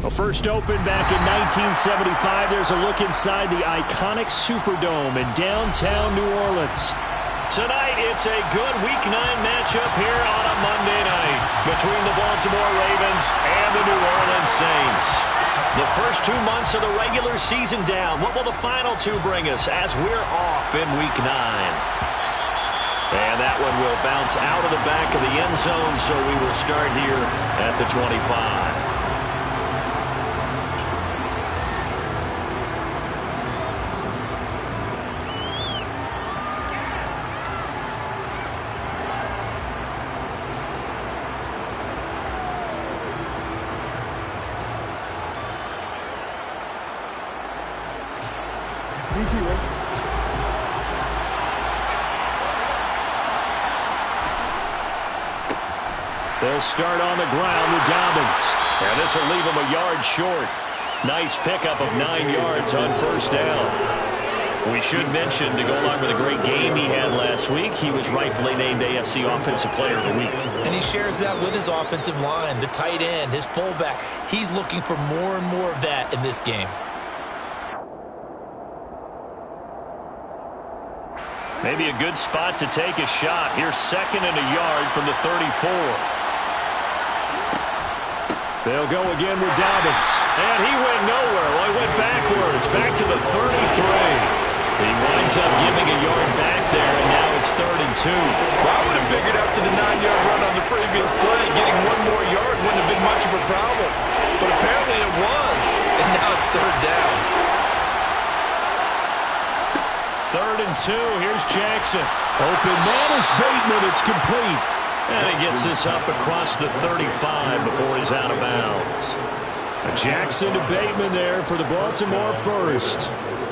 Well, first opened back in 1975. There's a look inside the iconic Superdome in downtown New Orleans. Tonight, it's a good Week 9 matchup here on a Monday night between the Baltimore Ravens and the New Orleans Saints. The first 2 months of the regular season down. What will the final 2 bring us as we're off in Week 9? And that one will bounce out of the back of the end zone, so we will start here at the 25. They'll start on the ground with Dobbins. And this will leave him a yard short. Nice pickup of 9 yards on first down. We should mention, to go along with a great game he had last week, he was rightfully named AFC Offensive Player of the Week. And he shares that with his offensive line, the tight end, his fullback. He's looking for more and more of that in this game. Maybe a good spot to take a shot. Here's 2nd and a yard from the 34. They'll go again with Dobbins. And he went nowhere. Well, he went backwards, back to the 33. He winds up giving a yard back there, and now it's 3rd and 2. Well, I would have figured after the 9-yard run on the previous play, getting 1 more yard wouldn't have been much of a problem. But apparently it was, and now it's 3rd down. 3rd and 2. Here's Jackson. Open man is Bateman. It's complete. And he gets this up across the 35 before he's out of bounds. Jackson to Bateman there for the Baltimore first.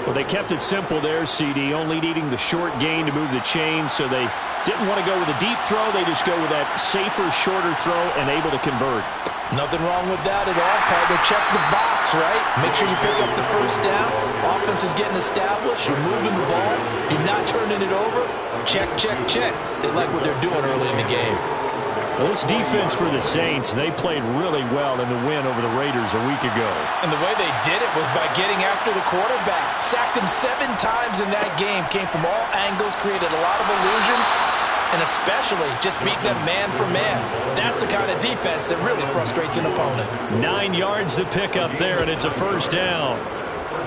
Well, they kept it simple there, CD, only needing the short gain to move the chains, so they didn't want to go with a deep throw. They just go with that safer, shorter throw and able to convert. Nothing wrong with that at all, partner. Check the box, right? Make sure you pick up the first down. Offense is getting established. You're moving the ball. You're not turning it over. Check, check, check. They like what they're doing early in the game. Well, this defense for the Saints, they played really well in the win over the Raiders a week ago. And the way they did it was by getting after the quarterback. Sacked him 7 times in that game. Came from all angles, created a lot of illusions, and especially just beat them man for man. That's the kind of defense that really frustrates an opponent. 9 yards to pick up there, and it's a first down.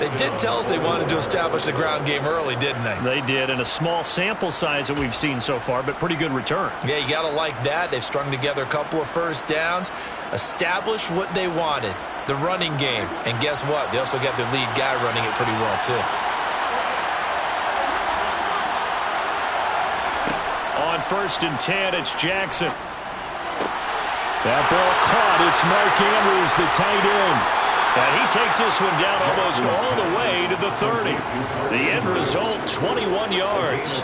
They did tell us they wanted to establish the ground game early, didn't they? They did, and a small sample size that we've seen so far, but pretty good return. Yeah, you got to like that. They've strung together a couple of first downs, established what they wanted, the running game. And guess what? They also got their lead guy running it pretty well, too. On 1st and 10, it's Jackson. That ball caught. It's Mark Andrews, the tight end. And he takes this one down almost all the way to the 30. The end result, 21 yards.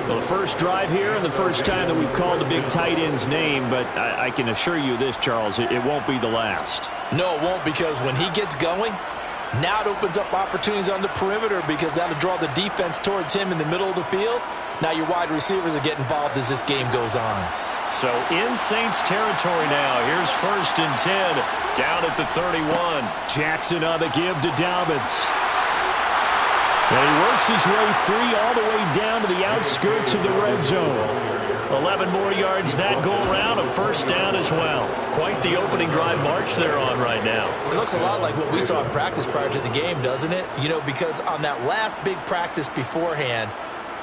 Well, the first drive here and the first time that we've called the big tight end's name, but I can assure you this, Charles, it won't be the last. No, it won't, because when he gets going, now it opens up opportunities on the perimeter, because that'll draw the defense towards him in the middle of the field. Now your wide receivers will get involved as this game goes on. So in Saints territory now. Here's 1st and 10 down at the 31. Jackson on the give to Dobbins. And he works his way free all the way down to the outskirts of the red zone. 11 more yards that go around, a first down as well. Quite the opening drive march they're on right now. It looks a lot like what we saw in practice prior to the game, doesn't it? You know, because on that last big practice beforehand,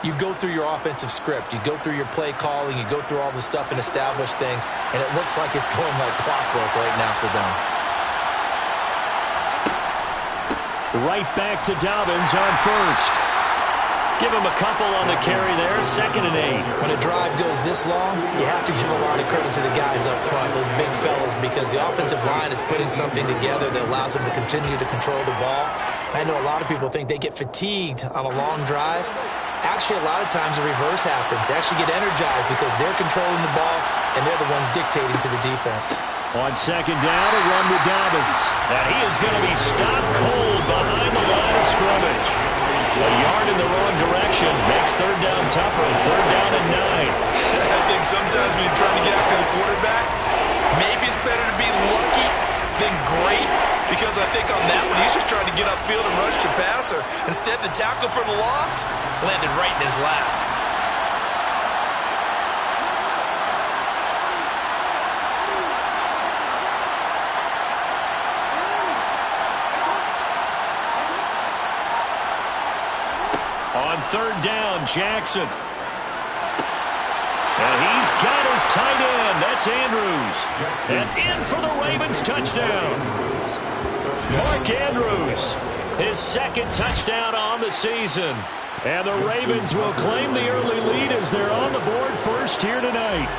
you go through your offensive script, you go through your play calling, you go through all the stuff and establish things, and it looks like it's going like clockwork right now for them. Right back to Dobbins on first. Give him a couple on the carry there, 2nd and 8. When a drive goes this long, you have to give a lot of credit to the guys up front, those big fellas, because the offensive line is putting something together that allows them to continue to control the ball. I know a lot of people think they get fatigued on a long drive. Actually, a lot of times the reverse happens. They actually get energized because they're controlling the ball, and they're the ones dictating to the defense. On 2nd down, a run with Dobbins. And he is going to be stopped cold behind the line of scrimmage. A yard in the wrong direction makes 3rd down tougher. 3rd down and 9. I think sometimes when you're trying to get after the quarterback, maybe it's better to be lucky than great because I think on that one, he's just trying to get upfield and rush the passer. Instead, the tackle for the loss landed right in his lap. On third down, Jackson. And he's got his tight end. That's Andrews. And in for the Ravens touchdown. Mark Andrews, his second touchdown on the season. And the Ravens will claim the early lead as they're on the board first here tonight.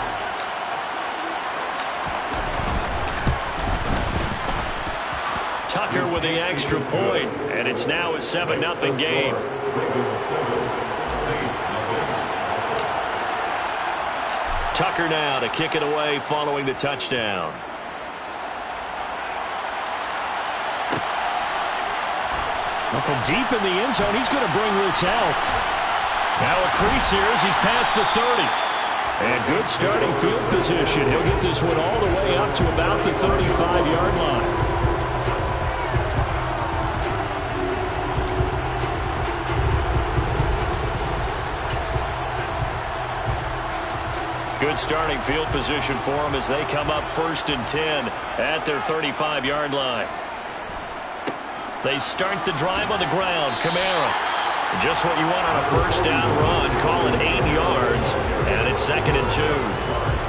Tucker with the extra point, and it's now a 7-0 game. Tucker now to kick it away following the touchdown. Well, from deep in the end zone, he's going to bring this out. Now a crease here as he's past the 30. And good starting field position. He'll get this one all the way up to about the 35-yard line. Good starting field position for them as they come up 1st and 10 at their 35-yard line. They start the drive on the ground. Kamara. Just what you want on a first down run. Call it 8 yards. And it's 2nd and 2.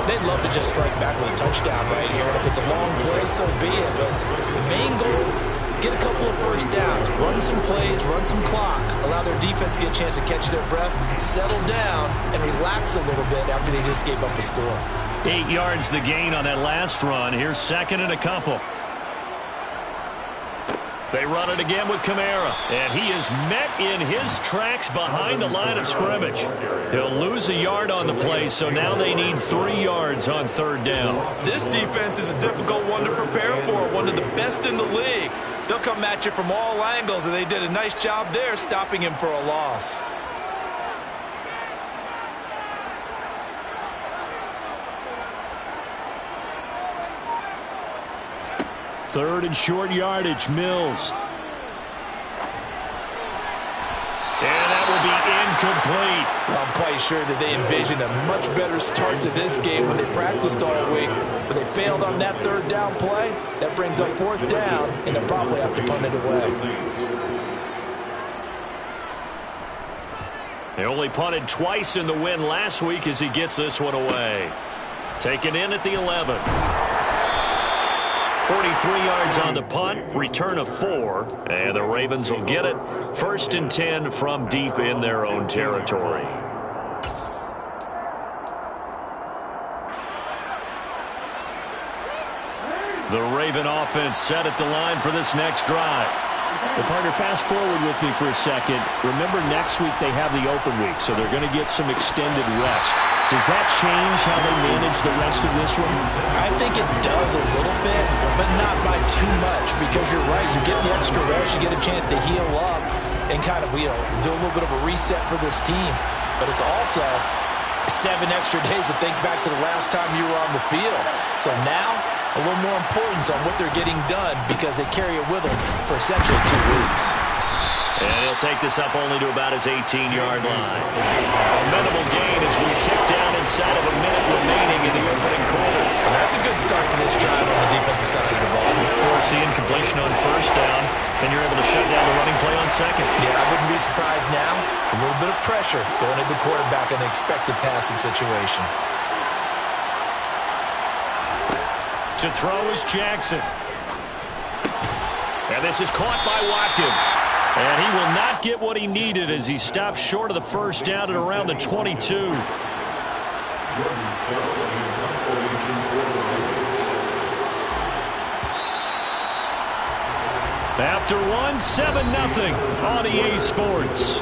They'd love to just strike back with a touchdown right here. And if it's a long play, so be it. But the main goal, get a couple of first downs. Run some plays, run some clock. Allow their defense to get a chance to catch their breath, settle down, and relax a little bit after they just gave up a score. 8 yards the gain on that last run. Here's 2nd and a couple. They run it again with Kamara, and he is met in his tracks behind the line of scrimmage. He'll lose a yard on the play, so now they need 3 yards on 3rd down. This defense is a difficult one to prepare for, one of the best in the league. They'll come at you from all angles, and they did a nice job there stopping him for a loss. Third and short yardage, Mills. And that will be incomplete. Well, I'm quite sure that they envisioned a much better start to this game when they practiced all week. But they failed on that 3rd down play. That brings up 4th down, and they'll probably have to punt it away. They only punted twice in the win last week as he gets this one away. Taken in at the 11. 43 yards on the punt, return of 4, and the Ravens will get it. 1st and 10 from deep in their own territory. The Raven offense set at the line for this next drive. Well, partner, fast forward with me for a second. Remember, next week they have the open week, so they're going to get some extended rest. Does that change how they manage the rest of this one? I think it does a little bit, but not by too much, because you're right. You get the extra rest, you get a chance to heal up and kind of do a little bit of a reset for this team. But it's also 7 extra days to think back to the last time you were on the field. So now, a little more importance on what they're getting done because they carry it with them for essentially 2 weeks. And he'll take this up only to about his 18-yard line. A minimal gain as we tick down inside of a minute remaining in the opening quarter. And that's a good start to this drive on the defensive side of the ball. Force the incompletion on 1st down, and you're able to shut down the running play on 2nd. Yeah, I wouldn't be surprised now. A little bit of pressure going at the quarterback in an expected passing situation. To throw is Jackson. And this is caught by Watkins. And he will not get what he needed as he stops short of the 1st down at around the 22. After one, 7-0 on EA Sports.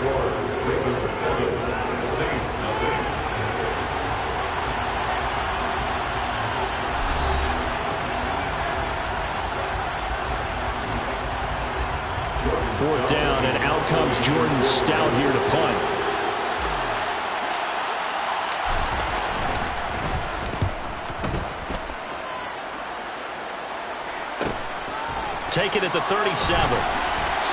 Fourth down, and out comes Jordan Stout here to punt. Take it at the 37.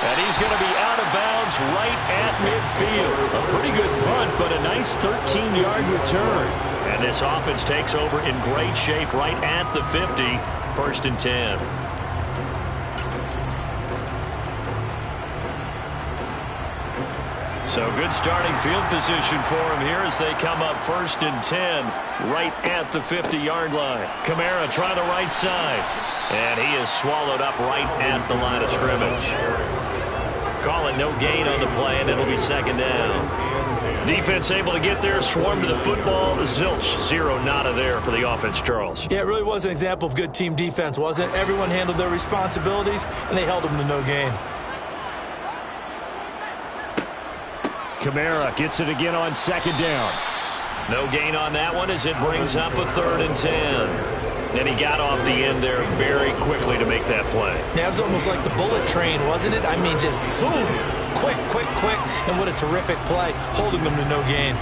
And he's going to be out of bounds right at midfield. A pretty good punt, but a nice 13-yard return. And this offense takes over in great shape right at the 50. 1st and 10. So good starting field position for him here as they come up 1st and 10 right at the 50-yard line. Kamara trying the right side. And he is swallowed up right at the line of scrimmage. Call it no gain on the play, and it'll be 2nd down. Defense able to get there, swarm to the football. Zilch, 0 nada there for the offense, Charles. Yeah, it really was an example of good team defense, wasn't it? Everyone handled their responsibilities, and they held them to no gain. Kamara gets it again on 2nd down. No gain on that one as it brings up a 3rd and 10. And he got off the end there very quickly to make that play. Yeah, it was almost like the bullet train, wasn't it? I mean, just zoom, quick, quick, quick. And what a terrific play, holding them to no gain.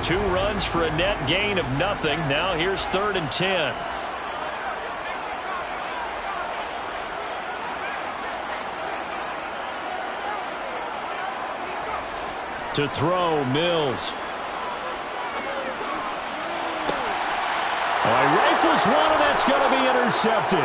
Two runs for a net gain of nothing. Now here's 3rd and 10. To throw, Mills. He rifles one, and that's going to be intercepted.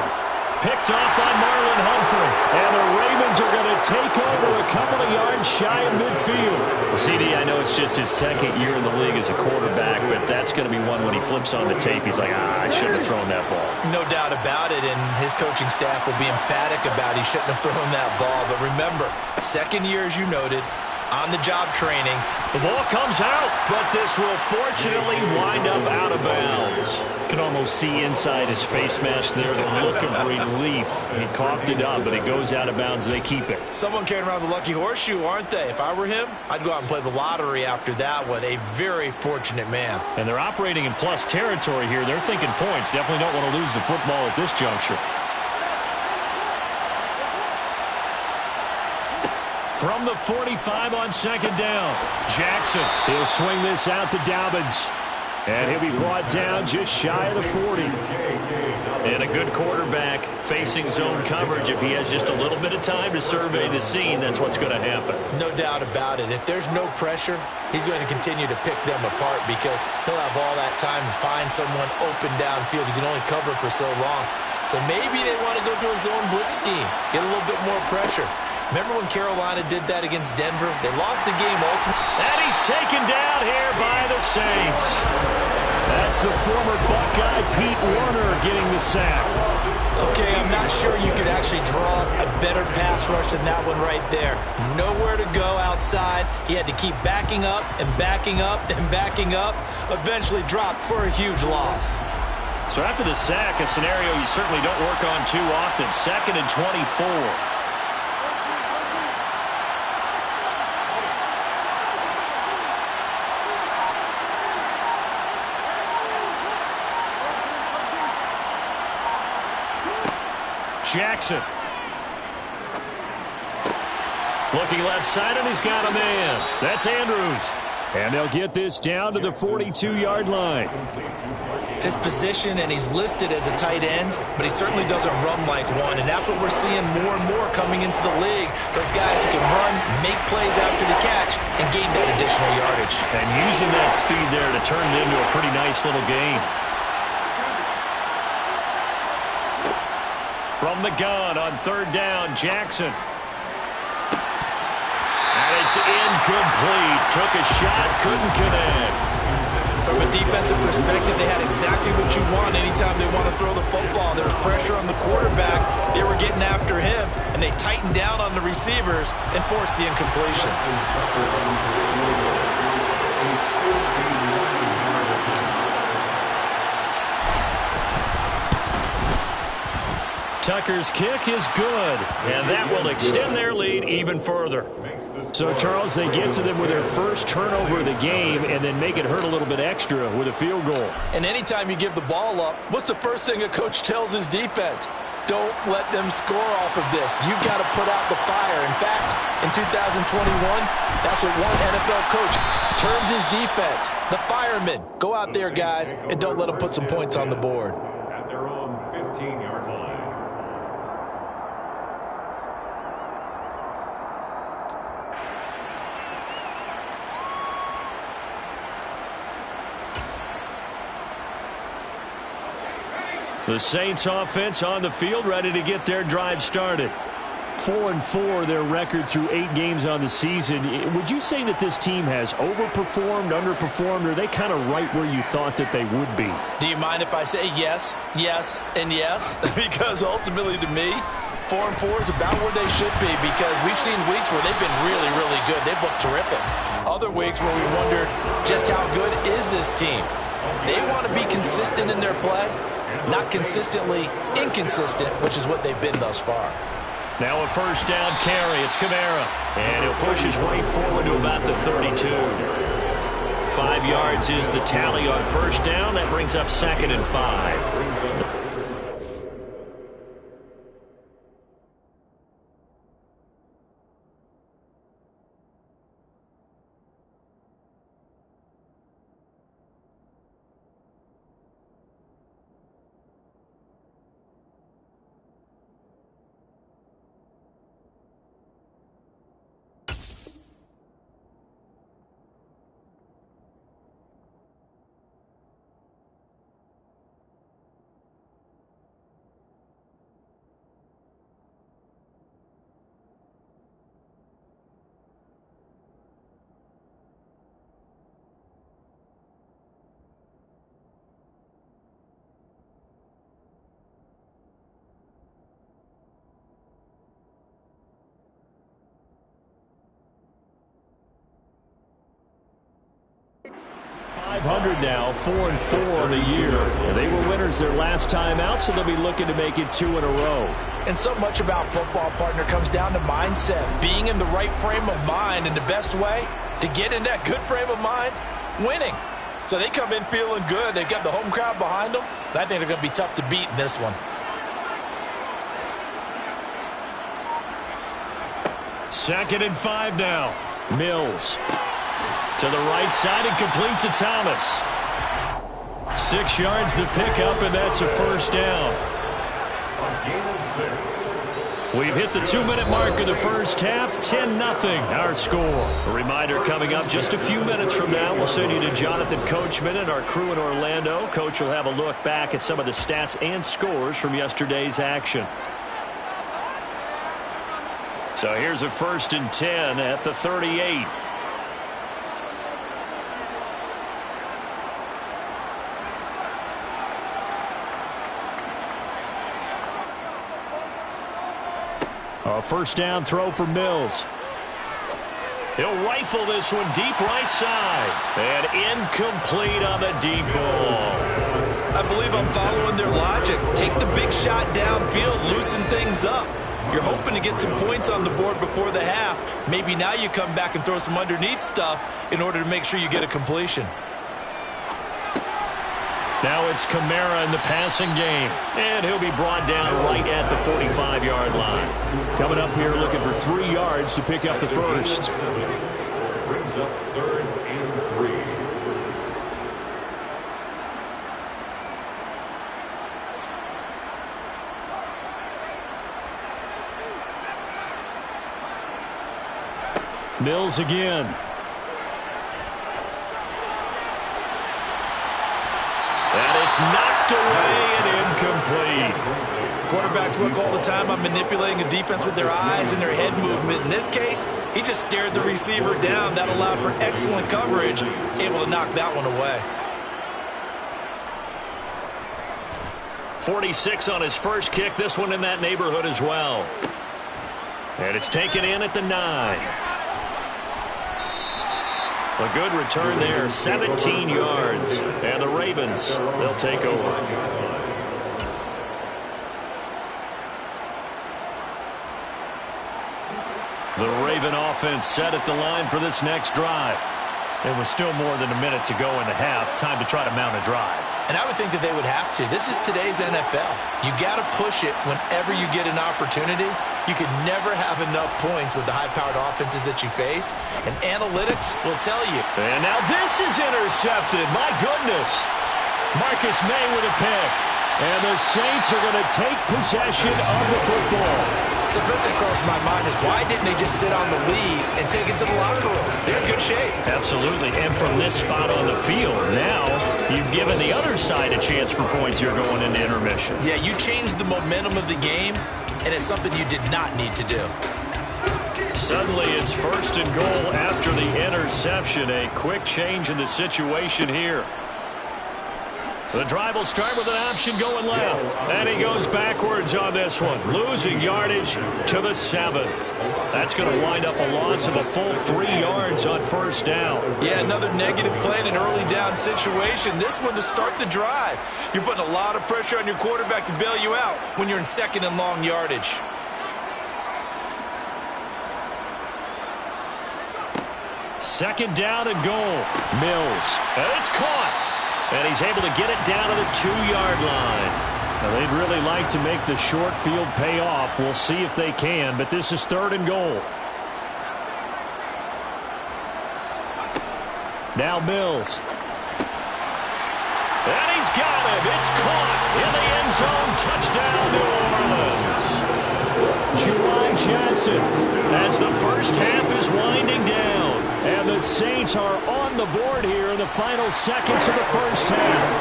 Picked off by Marlon Humphrey. And the Ravens are going to take over a couple of yards shy of midfield. CD, I know it's just his 2nd year in the league as a quarterback, but that's going to be one when he flips on the tape, he's like, I shouldn't have thrown that ball. No doubt about it, and his coaching staff will be emphatic about he shouldn't have thrown that ball. But remember, 2nd year, as you noted, on-the-job training. The ball comes out, but this will fortunately wind up out of bounds. Can almost see inside his face mask there, the look of relief. He coughed it up, but it goes out of bounds. They keep it. Someone carrying around the lucky horseshoe, aren't they? If I were him, I'd go out and play the lottery after that one. A very fortunate man. And they're operating in plus territory here. They're thinking points. Definitely don't want to lose the football at this juncture. From the 45 on 2nd down, Jackson. He'll swing this out to Dobbins. And he'll be brought down just shy of the 40. And a good quarterback facing zone coverage. If he has just a little bit of time to survey the scene, that's what's going to happen. No doubt about it. If there's no pressure, he's going to continue to pick them apart because he'll have all that time to find someone open downfield. You can only cover for so long. So maybe they want to go to a zone blitz scheme, get a little bit more pressure. Remember when Carolina did that against Denver? They lost the game ultimately. And he's taken down here by the Saints. That's the former Buckeye Pete Werner getting the sack. Okay, I'm not sure you could actually draw a better pass rush than that one right there. Nowhere to go outside. He had to keep backing up and backing up and backing up. Eventually dropped for a huge loss. So after the sack, a scenario you certainly don't work on too often. 2nd and 24. Jackson. Looking left side, and he's got a man. That's Andrews. And they'll get this down to the 42-yard line. His position, and he's listed as a tight end, but he certainly doesn't run like one, and that's what we're seeing more and more coming into the league. Those guys who can run, make plays after the catch, and gain that additional yardage. And using that speed there to turn it into a pretty nice little game. From the gun on 3rd down, Jackson. And it's incomplete. Took a shot, couldn't connect. From a defensive perspective, they had exactly what you want anytime they want to throw the football. There was pressure on the quarterback. They were getting after him, and they tightened down on the receivers and forced the incompletion. Tucker's kick is good, and that will extend their lead even further. So, Charles, they get to them with their first turnover of the game and then make it hurt a little bit extra with a field goal. And anytime you give the ball up, what's the first thing a coach tells his defense? Don't let them score off of this. You've got to put out the fire. In fact, in 2021, that's what one NFL coach turned his defense. The firemen, go out there, guys, and don't let them put some points on the board. At their own 15-yard line. The Saints offense on the field, ready to get their drive started. 4-4 their record through 8 games on the season. Would you say that this team has overperformed, underperformed, or are they kind of right where you thought that they would be? Do you mind if I say yes, yes, and yes? Because ultimately to me, 4-4 is about where they should be, because we've seen weeks where they've been really, really good. They've looked terrific. Other weeks where we wondered just how good is this team. They want to be consistent in their play, not consistently inconsistent, which is what they've been thus far. Now a first down carry. It's Kamara. And he'll push his way forward to about the 32. 5 yards is the tally on first down. That brings up 2nd and 5. .500 now, 4-4 on the year. And they were winners their last time out, so they'll be looking to make it 2 in a row. And so much about football, partner, comes down to mindset. Being in the right frame of mind, and the best way to get in that good frame of mind, winning. So they come in feeling good. They've got the home crowd behind them. And I think they're going to be tough to beat in this one. Second and 5 now. Mills to the right side and complete to Thomas. 6 yards the pickup, and that's a first down. A gain of 6. We've hit the 2-minute mark of the first half. 10-0 our score. A reminder coming up just a few minutes from now. We'll send you to Jonathan Coachman and our crew in Orlando. Coach will have a look back at some of the stats and scores from yesterday's action. So here's a 1st and 10 at the 38. A first down throw for Mills. He'll rifle this one deep right side. And incomplete on the deep ball. I believe I'm following their logic. Take the big shot downfield, loosen things up. You're hoping to get some points on the board before the half. Maybe now you come back and throw some underneath stuff in order to make sure you get a completion. Now it's Kamara in the passing game. And he'll be brought down right at the 45-yard line. Coming up here looking for 3 yards to pick up the first. Brings up 3rd and 3. Mills again. And it's knocked away and incomplete. Quarterbacks work all the time on manipulating a defense with their eyes and their head movement. In this case, he just stared the receiver down. That allowed for excellent coverage, able to knock that one away. 46 on his first kick. This one in that neighborhood as well. And it's taken in at the 9. A good return there, 17 yards. And the Ravens, they'll take over. The Raven offense set at the line for this next drive. It was still more than a minute to go in the half. Time to try to mount a drive. And I would think that they would have to. This is today's NFL. You got to push it whenever you get an opportunity. You can never have enough points with the high-powered offenses that you face, and analytics will tell you. And now this is intercepted. My goodness. Marcus May with a pick. And the Saints are going to take possession of the football. So first thing crossed my mind is why didn't they just sit on the lead and take it to the locker room? They're in good shape. Absolutely. And from this spot on the field, now you've given the other side a chance for points here going into intermission. Yeah, you changed the momentum of the game, and it's something you did not need to do. Suddenly it's 1st and goal after the interception. A quick change in the situation here. The drive will start with an option going left. And he goes backwards on this one, losing yardage to the 7. That's going to wind up a loss of a full 3 yards on 1st down. Yeah, another negative play in an early down situation. This one to start the drive. You're putting a lot of pressure on your quarterback to bail you out when you're in 2nd and long yardage. Second down and goal. Mills. And it's caught. And he's able to get it down to the 2-yard line. Now, they'd really like to make the short field pay off. We'll see if they can, but this is 3rd and goal. Now Mills. And he's got him. It's caught in the end zone. Touchdown, New Orleans. Juwan Johnson as the first half is winding down. And the Saints are on the board here in the final seconds of the first half.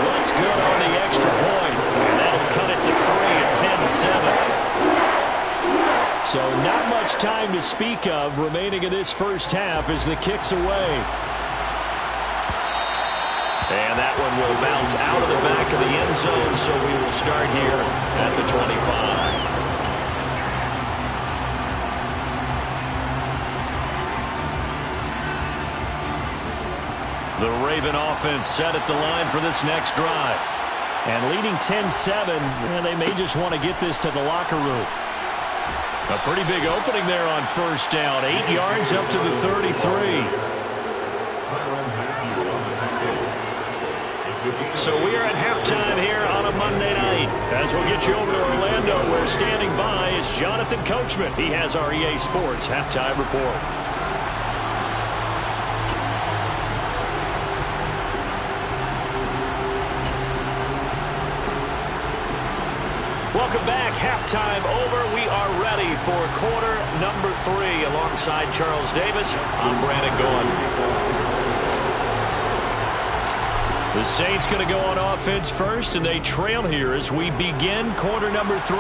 What's good on the extra point? And that'll cut it to 3 at 10-7. So not much time to speak of remaining in this first half as the kick's away. And that one will bounce out of the back of the end zone, so we will start here at the 25. The Raven offense set at the line for this next drive. And leading 10-7, and they may just want to get this to the locker room. A pretty big opening there on 1st down. 8 yards up to the 33. So we are at halftime here on a Monday night. As we'll get you over to Orlando, where standing by is Jonathan Coachman. He has our EA Sports halftime report. Welcome back. Halftime over. We are ready for quarter number 3. Alongside Charles Davis, I'm Brandon Gaudin. The Saints going to go on offense first, and they trail here as we begin quarter number 3.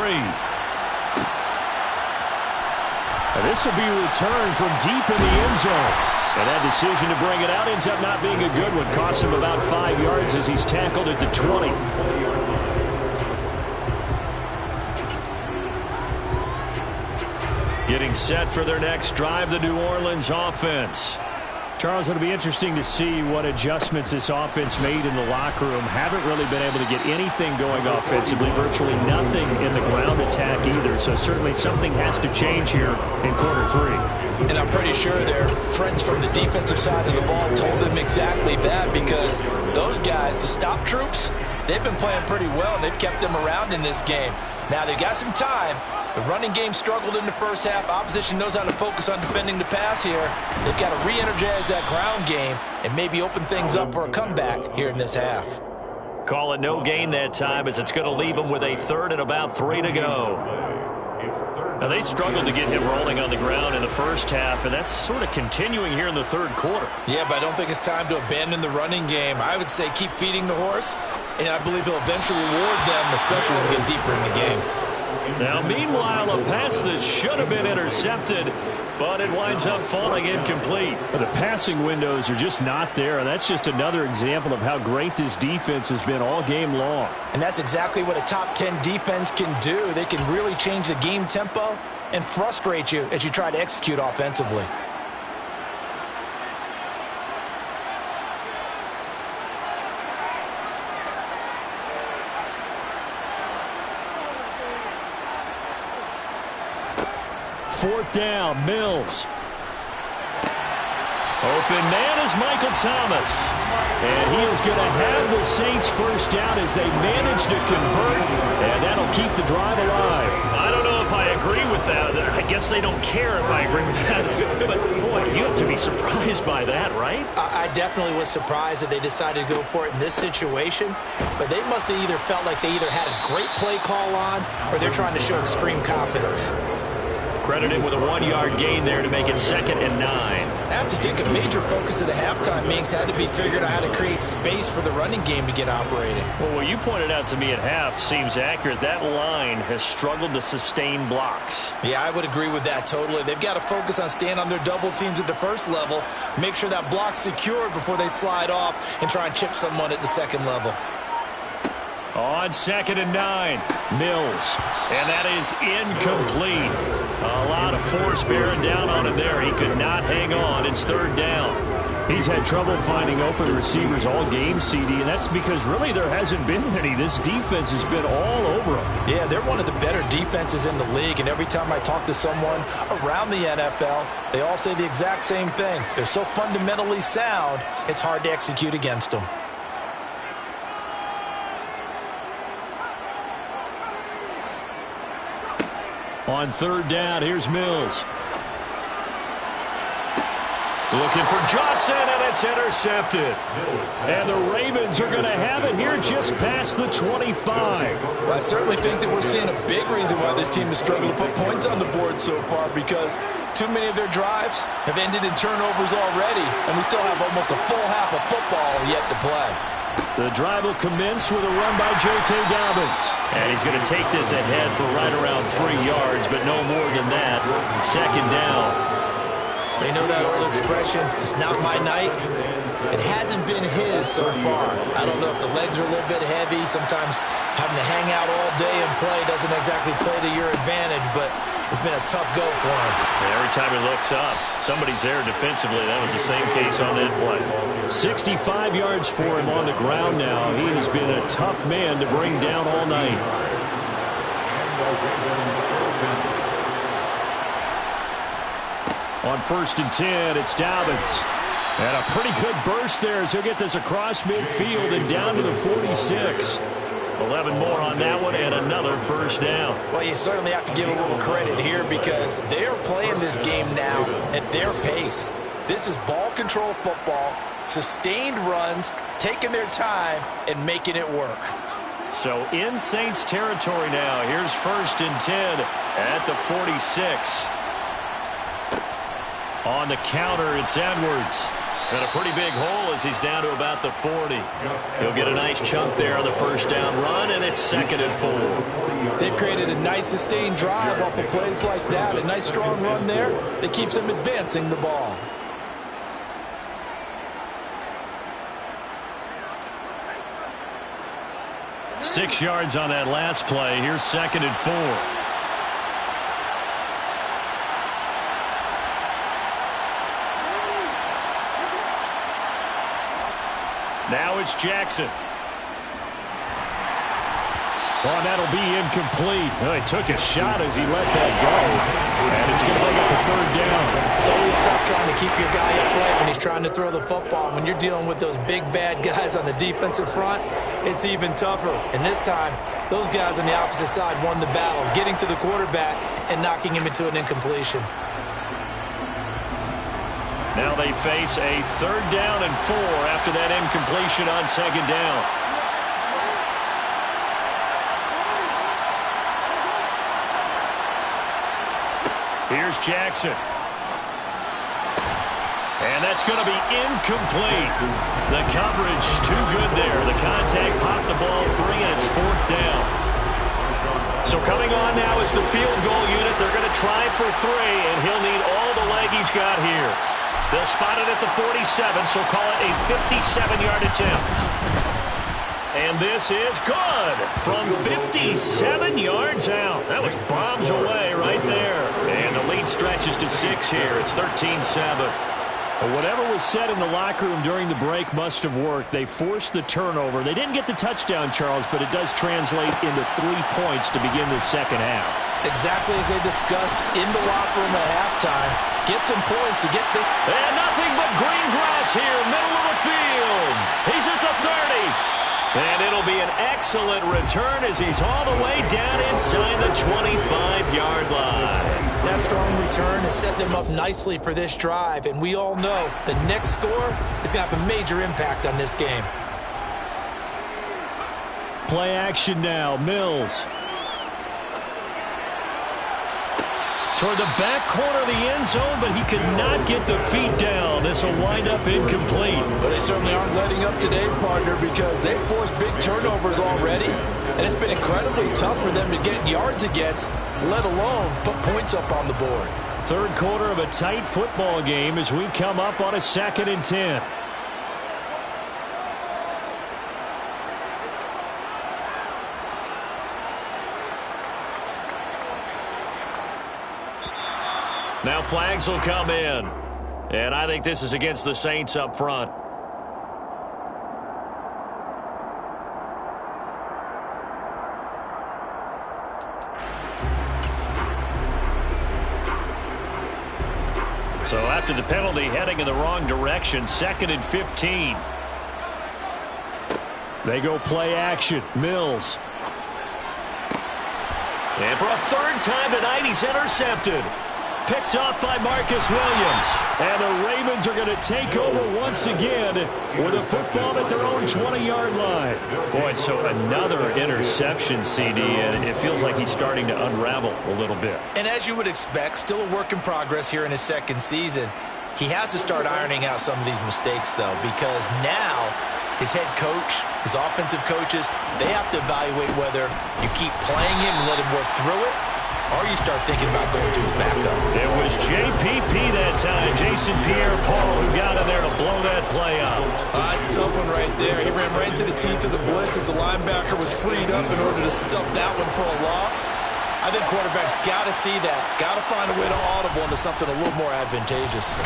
And this will be returned from deep in the end zone. And that decision to bring it out ends up not being a good one. Costs him about 5 yards as he's tackled at the 20. Getting set for their next drive, the New Orleans offense. Charles, it'll be interesting to see what adjustments this offense made in the locker room. Haven't really been able to get anything going offensively, virtually nothing in the ground attack either. So certainly something has to change here in quarter 3. And I'm pretty sure their friends from the defensive side of the ball told them exactly that, because those guys, the stop troops, they've been playing pretty well, and they've kept them around in this game. Now they've got some time. The running game struggled in the first half. Opposition knows how to focus on defending the pass here. They've got to re-energize that ground game and maybe open things up for a comeback here in this half. Call it no gain that time, as it's going to leave them with a 3rd and about 3 to go. Now, they struggled to get him rolling on the ground in the first half, and that's sort of continuing here in the 3rd quarter. Yeah, but I don't think it's time to abandon the running game. I would say keep feeding the horse, and I believe he'll eventually reward them, especially when we get deeper in the game. Now, meanwhile, a pass that should have been intercepted, but it winds up falling incomplete. But the passing windows are just not there, and that's just another example of how great this defense has been all game long. And that's exactly what a top 10 defense can do. They can really change the game tempo and frustrate you as you try to execute offensively. Fourth down, Mills. Open man is Michael Thomas. And he is going to have the Saints first down as they manage to convert, and that'll keep the drive alive. I don't know if I agree with that. I guess they don't care if I agree with that. But, boy, you have to be surprised by that, right? I definitely was surprised that they decided to go for it in this situation, but they must have either felt like they either had a great play call on or they're trying to show extreme confidence. Credited with a 1-yard gain there to make it 2nd and 9. I have to think a major focus of the halftime meetings had to be figuring out how to create space for the running game to get operating. Well, what you pointed out to me at half seems accurate. That line has struggled to sustain blocks. Yeah, I would agree with that totally. They've got to focus on staying on their double teams at the first level, make sure that block's secured before they slide off and try and chip someone at the second level. On 2nd and 9, Mills. And that is incomplete. A lot of force bearing down on him there. He could not hang on. It's 3rd down. He's had trouble finding open receivers all game, CD, and that's because really there hasn't been many. This defense has been all over him. Yeah, they're one of the better defenses in the league, and every time I talk to someone around the NFL, they all say the exact same thing. They're so fundamentally sound, it's hard to execute against them. On 3rd down, here's Mills. Looking for Johnson, and it's intercepted. And the Ravens are going to have it here just past the 25. Well, I certainly think that we're seeing a big reason why this team has struggled to put points on the board so far, because too many of their drives have ended in turnovers already, and we still have almost a full half of football yet to play. The drive will commence with a run by J.K. Dobbins. And he's going to take this ahead for right around 3 yards, but no more than that. 2nd down. They know that old expression, it's not my night. It hasn't been his so far. I don't know if the legs are a little bit heavy. Sometimes having to hang out all day and play doesn't exactly play to your advantage, but it's been a tough go for him. And every time he looks up, somebody's there defensively. That was the same case on that play. 65 yards for him on the ground now. He has been a tough man to bring down all night. On 1st and 10, it's Dobbins. And a pretty good burst there as he'll get this across midfield and down to the 46. 11 more on that one and another 1st down. Well, you certainly have to give a little credit here because they're playing this game now at their pace. This is ball control football, sustained runs, taking their time, and making it work. So in Saints territory now. Here's 1st and 10 at the 46. On the counter, it's Edwards. And a pretty big hole as he's down to about the 40. He'll get a nice chunk there on the 1st down run, and it's 2nd and 4. They've created a nice sustained drive off of plays like that. A nice strong run there that keeps them advancing the ball. Six yards on that last play. Here's 2nd and 4. Now it's Jackson. Oh, that'll be incomplete. Well, he took a shot as he let that go. And it's going to bring up a 3rd down. It's always tough trying to keep your guy upright when he's trying to throw the football. When you're dealing with those big, bad guys on the defensive front, it's even tougher. And this time, those guys on the opposite side won the battle, getting to the quarterback and knocking him into an incompletion. Now they face a 3rd down and 4 after that incompletion on 2nd down. Here's Jackson. And that's going to be incomplete. The coverage too good there. The contact popped the ball free, and it's 4th down. So coming on now is the field goal unit. They're going to try for 3, and he'll need all the leg he's got here. They'll spot it at the 47, so call it a 57-yard attempt. And this is good from 57 yards out. That was bombs away right there. And the lead stretches to 6 here. It's 13-7. Whatever was said in the locker room during the break must have worked. They forced the turnover. They didn't get the touchdown, Charles, but it does translate into 3 points to begin the second half. Exactly as they discussed in the locker room at halftime. Get some points to get the... And nothing but green grass here, middle of the field. He's at the 30. And it'll be an excellent return as he's all the way down inside the 25-yard line. That strong return has set them up nicely for this drive, and we all know the next score is going to have a major impact on this game. Play action now, Mills. Toward the back corner of the end zone, but he could not get the feet down. This will wind up incomplete. But they certainly aren't letting up today, partner, because they've forced big turnovers already. And it's been incredibly tough for them to get yards against, let alone put points up on the board. Third quarter of a tight football game as we come up on a 2nd and 10. Now flags will come in. And I think this is against the Saints up front. So after the penalty, heading in the wrong direction, 2nd and 15. They go play action. Mills. And for a 3rd time tonight, he's intercepted. Picked off by Marcus Williams. And the Ravens are going to take over once again with a football at their own 20-yard line. Boy, so another interception, CD, and it feels like he's starting to unravel a little bit. And as you would expect, still a work in progress here in his 2nd season. He has to start ironing out some of these mistakes, though, because now his head coach, his offensive coaches, they have to evaluate whether you keep playing him and let him work through it, or you start thinking about going to his backup. It was JPP that time, Jason Pierre-Paul, who got in there to blow that play out. It's a tough one right there. He ran right into the teeth of the blitz as the linebacker was freed up in order to stuff that one for a loss. I think quarterbacks got to see that. Got to find a way to audible into something a little more advantageous.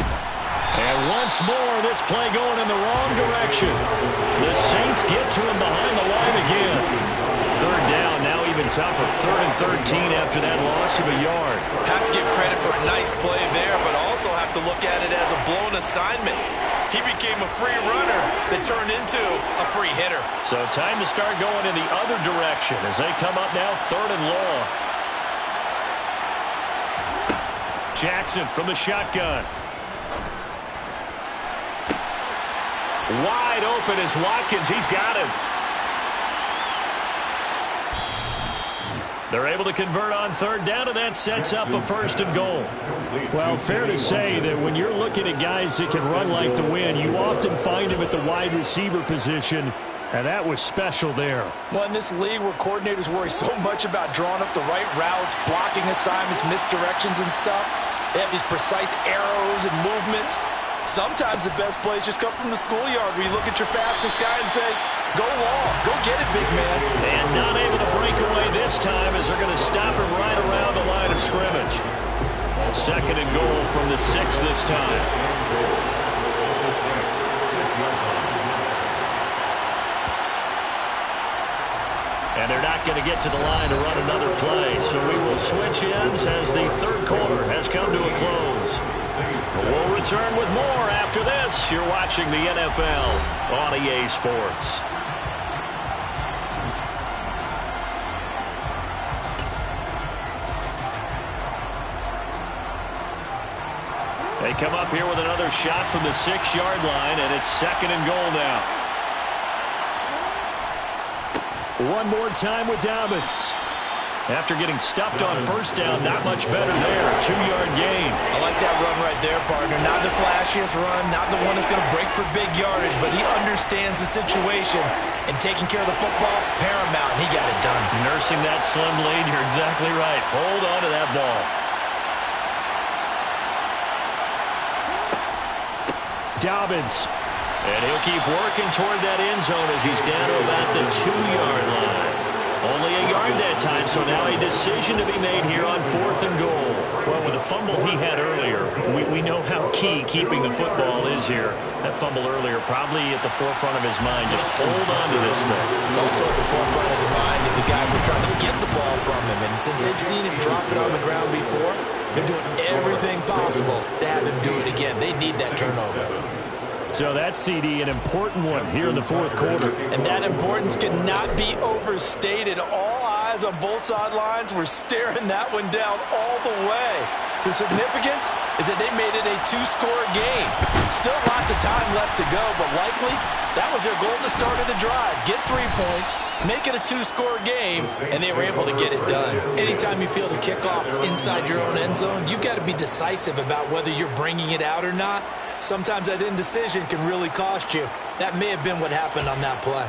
And once more, this play going in the wrong direction. The Saints get to him behind the line again. 3rd down, now even tougher. 3rd and 13 after that loss of a yard. Have to give credit for a nice play there, but also have to look at it as a blown assignment. He became a free runner that turned into a free hitter. So time to start going in the other direction as they come up now 3rd and long. Jackson from the shotgun. Wide open is Watkins. He's got him. They're able to convert on 3rd down, and that sets up a 1st and goal. Well, fair to say that when you're looking at guys that can run like the wind, you often find them at the wide receiver position, and that was special there. Well, in this league where coordinators worry so much about drawing up the right routes, blocking assignments, misdirections and stuff, they have these precise arrows and movements. Sometimes the best plays just come from the schoolyard where you look at your fastest guy and say, go long, go get it, big man. And not able to break away this time as they're going to stop him right around the line of scrimmage. 2nd and goal from the 6 this time. And they're not going to get to the line to run another play. So we will switch ends as the 3rd quarter has come to a close. We'll return with more after this. You're watching the NFL on EA Sports. They come up here with another shot from the 6-yard line, and it's 2nd and goal now. One more time with Dobbins. After getting stuffed on 1st down, not much better there. 2-yard gain. I like that run right there, partner. Not the flashiest run, not the one that's going to break for big yardage, but he understands the situation, and taking care of the football, paramount. He got it done. Nursing that slim lead, you're exactly right. Hold on to that ball. Dobbins. And he'll keep working toward that end zone as he's down to about the 2-yard line. Only a yard that time, so now a decision to be made here on 4th and goal. Well, with the fumble he had earlier, we know how key keeping the football is here. That fumble earlier probably at the forefront of his mind. Just hold on to this thing. It's also at the forefront of the mind of the guys who are trying to get the ball from him. And since they've seen him drop it on the ground before, They're doing everything possible to have him do it again. They need that turnover. So that's, CD, an important one here in the fourth quarter. And that importance cannot be overstated. All eyes on both sidelines were staring that one down all the way. The significance is that they made it a two-score game. Still lots of time left to go, but likely that was their goal at the start of the drive. Get 3 points, make it a two-score game, and they were able to get it done. Anytime you feel the kickoff inside your own end zone, you've got to be decisive about whether you're bringing it out or not. Sometimes that indecision can really cost you. That may have been what happened on that play.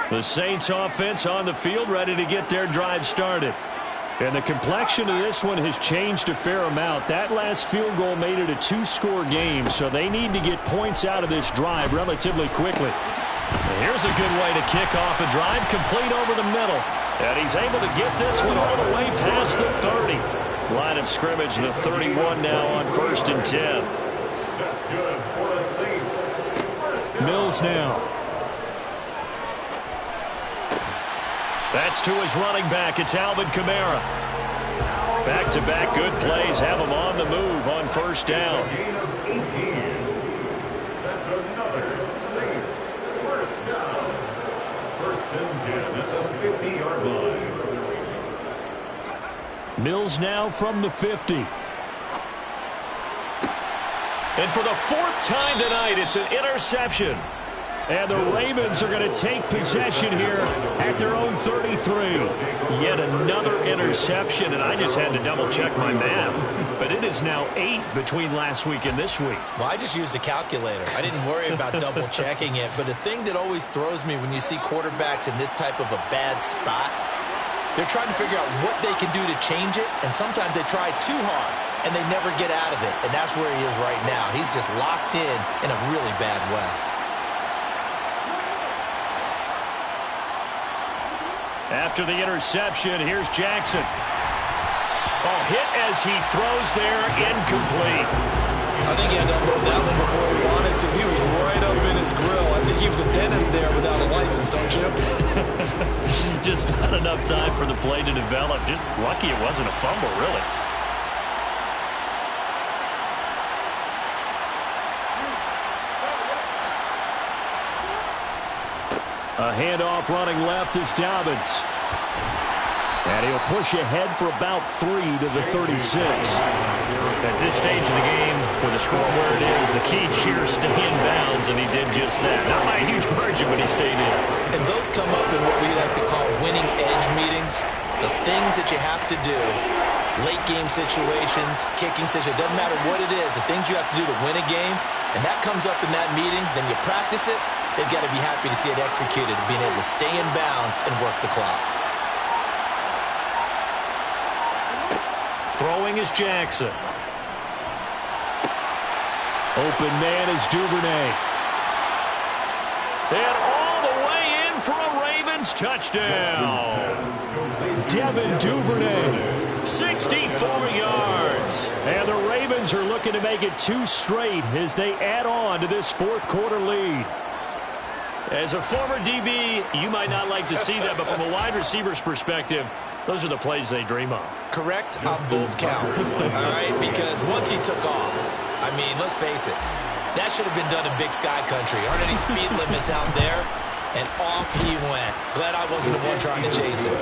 The Saints offense on the field, ready to get their drive started. And the complexion of this one has changed a fair amount. That last field goal made it a two-score game, so they need to get points out of this drive relatively quickly. And here's a good way to kick off a drive, complete over the middle. And he's able to get this one all the way past the 30. Line of scrimmage, the 31 now on 1st and 10. That's good for the Saints. Mills now. That's to his running back. It's Alvin Kamara. Back-to-back good plays have him on the move on 1st down. Gain of 18. That's another Saints first down. 1st and 10 at the 50-yard line. Mills now from the 50. And for the 4th time tonight, it's an interception. And the Ravens are going to take possession here at their own 33. Yet another interception, and I just had to double-check my math. But it is now 8 between last week and this week. Well, I just used a calculator. I didn't worry about double-checking it. But the thing that always throws me when you see quarterbacks in this type of a bad spot, they're trying to figure out what they can do to change it, and sometimes they try too hard, and they never get out of it. And that's where he is right now. He's just locked in a really bad way. After the interception, here's Jackson. Oh, hit as he throws there, incomplete. I think he had to unload that one before he wanted to. He was right up in his grill. I think he was a dentist there without a license, don't you? Just not enough time for the play to develop. Just lucky it wasn't a fumble, really. A handoff running left is Dobbins. And he'll push ahead for about 3 to the 36. At this stage of the game, with the score where it is, the key here is stay in bounds, and he did just that. Not by a huge margin, but he stayed in. And those come up in what we like to call winning edge meetings. The things that you have to do, late game situations, kicking situations, doesn't matter what it is, the things you have to do to win a game, and that comes up in that meeting, then you practice it. They've got to be happy to see it executed, being able to stay in bounds and work the clock. Throwing is Jackson. Open man is Duvernay. And all the way in for a Ravens touchdown. Devin Duvernay. 64 yards. And the Ravens are looking to make it 2 straight as they add on to this fourth quarter lead. As a former DB, you might not like to see that, but from a wide receiver's perspective, those are the plays they dream of. Correct on both counts, all right? Because once he took off, I mean, let's face it, that should have been done in Big Sky Country. Aren't any speed limits out there? And off he went. Glad I wasn't the one trying to chase him.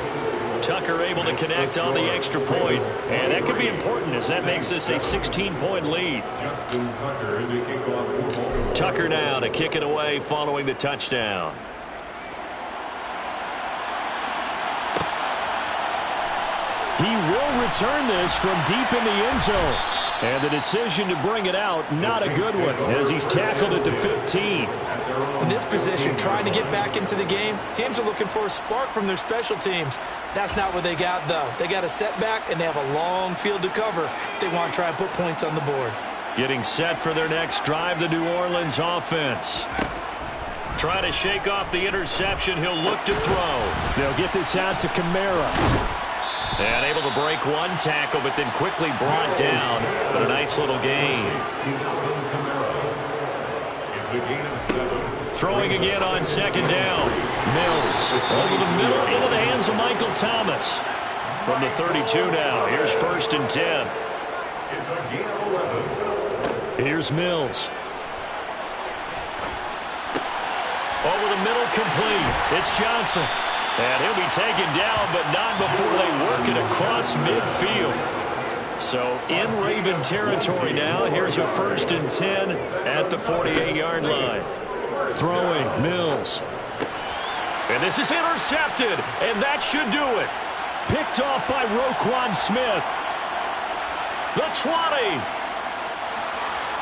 Tucker able to connect on the extra point, and that could be important as that makes this a 16-point lead. Justin Tucker in the kickoff. Tucker now to kick it away following the touchdown. He will return this from deep in the end zone. And the decision to bring it out, not a good one, as he's tackled at the 15. In this position, trying to get back into the game, teams are looking for a spark from their special teams. That's not what they got, though. They got a setback, and they have a long field to cover if they want to try and put points on the board. Getting set for their next drive, the New Orleans offense. Trying to shake off the interception. He'll look to throw. They'll get this out to Kamara. And able to break one tackle, but then quickly brought down. But a nice little gain. It's a gain of 7. Throwing again on second down. Mills over the middle into the hands of Michael Thomas. From the 32 now, here's 1st and 10. It's a gain of 11. Here's Mills. Over the middle, complete. It's Johnson. And he'll be taken down, but not before they work it across midfield. So in Raven territory now. Here's a 1st and 10 at the 48-yard line. Throwing, Mills. And this is intercepted, and that should do it. Picked off by Roquan Smith. The 20.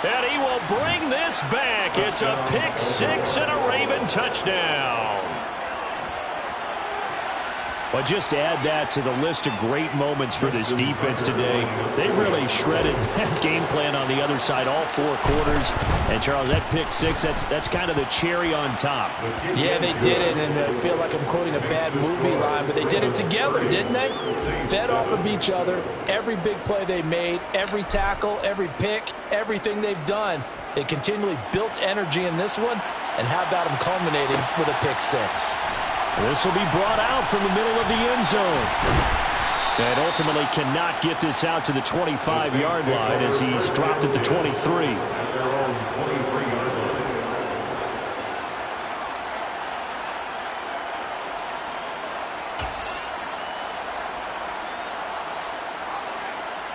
And he will bring this back. It's a pick 6 and a Raven touchdown. Well, just to add that to the list of great moments for this defense today, they really shredded that game plan on the other side all 4 quarters. And, Charles, that pick 6, that's kind of the cherry on top. Yeah, they did it, and I feel like I'm quoting a bad movie line, but they did it together, didn't they? Fed off of each other. Every big play they made, every tackle, every pick, everything they've done, they continually built energy in this one, and how about them culminating with a pick 6? This will be brought out from the middle of the end zone. And ultimately cannot get this out to the 25-yard line as he's dropped at the 23. At their own 23-yard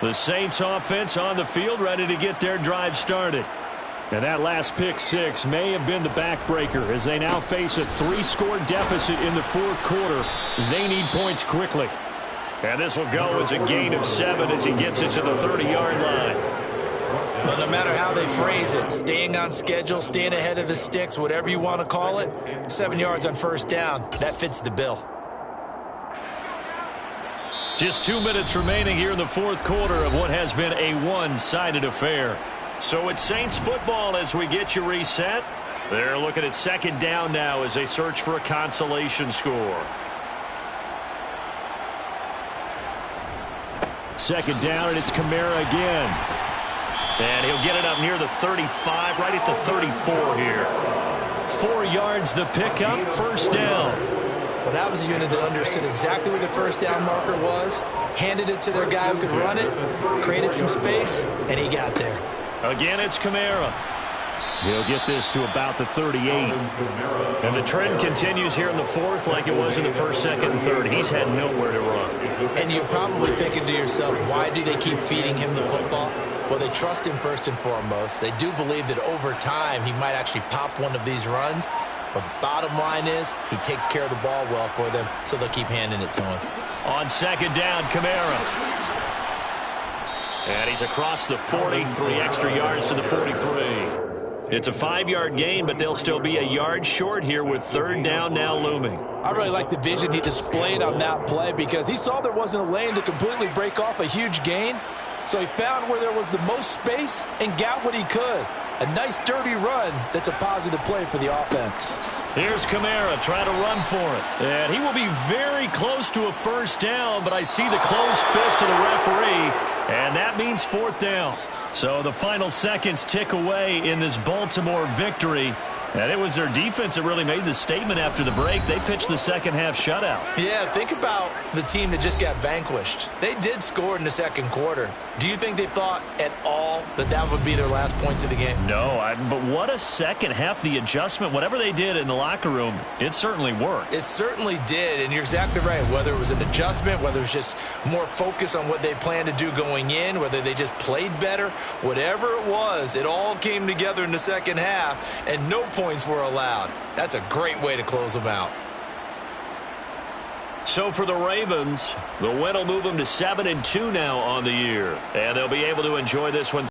line. The Saints offense on the field, ready to get their drive started. And that last pick 6 may have been the backbreaker as they now face a 3-score deficit in the 4th quarter. They need points quickly. And this will go as a gain of 7 as he gets it to the 30-yard line. But no matter how they phrase it, staying on schedule, staying ahead of the sticks, whatever you want to call it, 7 yards on 1st down, that fits the bill. Just 2 minutes remaining here in the 4th quarter of what has been a one-sided affair. So it's Saints football as we get you reset. They're looking at 2nd down now as they search for a consolation score. 2nd down, and it's Kamara again. And he'll get it up near the 35, right at the 34 here. 4 yards the pickup, 1st down. Well, that was a unit that understood exactly where the 1st down marker was, handed it to their guy who could run it, created some space, and he got there. Again, it's Kamara. He'll get this to about the 38. And the trend continues here in the 4th like it was in the 1st, 2nd, and 3rd. He's had nowhere to run. And you're probably thinking to yourself, why do they keep feeding him the football? Well, they trust him first and foremost. They do believe that over time he might actually pop one of these runs. But bottom line is he takes care of the ball well for them, so they'll keep handing it to him. On 2nd down, Kamara. And he's across the 40, 3 extra yards to the 43. It's a 5-yard gain, but they'll still be a yard short here with 3rd down now looming. I really like the vision he displayed on that play because he saw there wasn't a lane to completely break off a huge gain. So he found where there was the most space and got what he could. A nice, dirty run that's a positive play for the offense. Here's Kamara trying to run for it. And he will be very close to a 1st down, but I see the closed fist of the referee, and that means 4th down. So the final seconds tick away in this Baltimore victory. And it was their defense that really made the statement after the break. They pitched the second half shutout. Yeah, think about the team that just got vanquished. They did score in the 2nd quarter. Do you think they thought at all that that would be their last points of the game? No, but what a second half. The adjustment, whatever they did in the locker room, it certainly worked. It certainly did, and you're exactly right. Whether it was an adjustment, whether it was just more focus on what they planned to do going in, whether they just played better, whatever it was, it all came together in the second half, and no points were allowed. That's a great way to close them out. So for the Ravens, the win will move them to 7-2 now on the year. And they'll be able to enjoy this one